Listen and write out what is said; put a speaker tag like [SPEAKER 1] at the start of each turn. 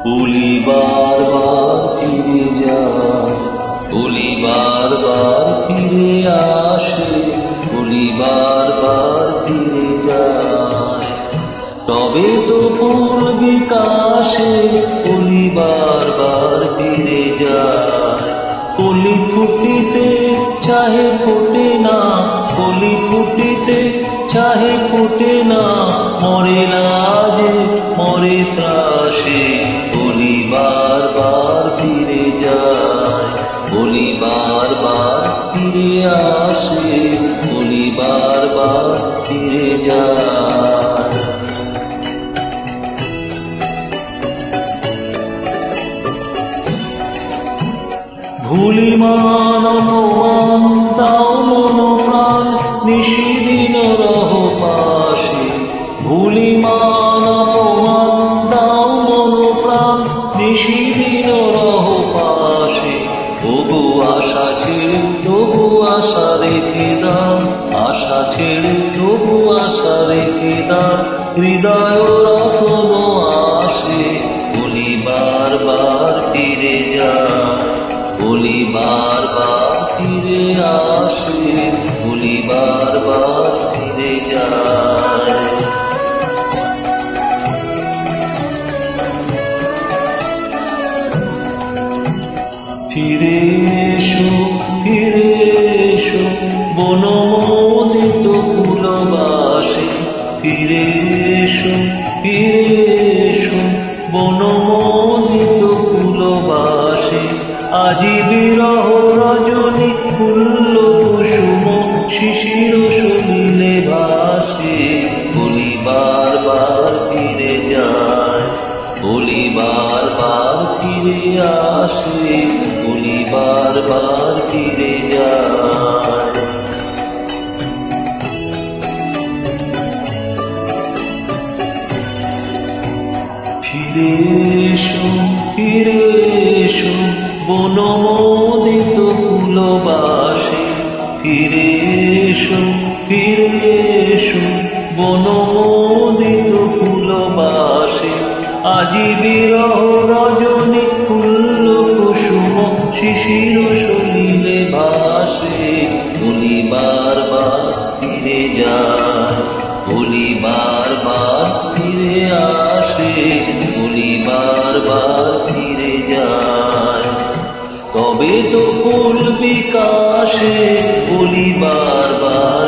[SPEAKER 1] ফুলি বারবার ফিরে যায়, ফুলি বারবার ফিরে আসে, ফুলি বারবার ফিরে যায়। তবে তো ফুল বিকাশে ফুলি বারবার ফিরে যায়। কলি ফুটিতে চাহে ফোটে না, কলি ফুটিতে চাহে ফোটে না, মরে না যে মরে ত্রাসে, ফুলি বারবার ফিরে যায়, ফুলি বারবার ফিরে আসে, ফুলি বারবার ফিরে যায়। ভুলি মান অপমান তাও মন প্রাণ নিশিদিন রহ পাশে, ভুলি মান অপমান তাও মন প্রাণ নিশিদিন রহ পাশে। তবু আশা ছেড়ে তবু আশা রেখে দাও, আশা ছেড়ে তবু আশা রেখে দাও, হৃদয় রতন আসে, ফুলি বারবার ফিরে যায়, ফুলি বারবার ফিরে আসে, ফুলি বারবার ফিরে যায়। ফিরে এসো, ফিরে এসো বনমোদিত ফুলবাসে, ফিরে এসো, ফিরে এসো বনমোদিত ফুলবাসে। আজি বিরহ রজনী ফুল্ল কুসুম শিশির সলিলে ভাসে, ফুলি বারবার ফিরে যায়, ফুলি বারবার ফিরে আসে, ফুলি বারবার ফিরে যায়। ফিরে এসো, ফিরে এসো বনমোদিত ফুলবাসে, ফিরে এসো, ফিরে এসো বনমোদিত ফুলবাসে। আজি বিরহ রজনী ফুল্ল কুসুম শিশির সলিলে ভাসে, ফুলি বারবার ফিরে যায়, ফুলি বারবার ফিরে আসে, ফুলি বারবার ফিরে যায়। তবে তো ফুল বিকাশে ফুলি বারবার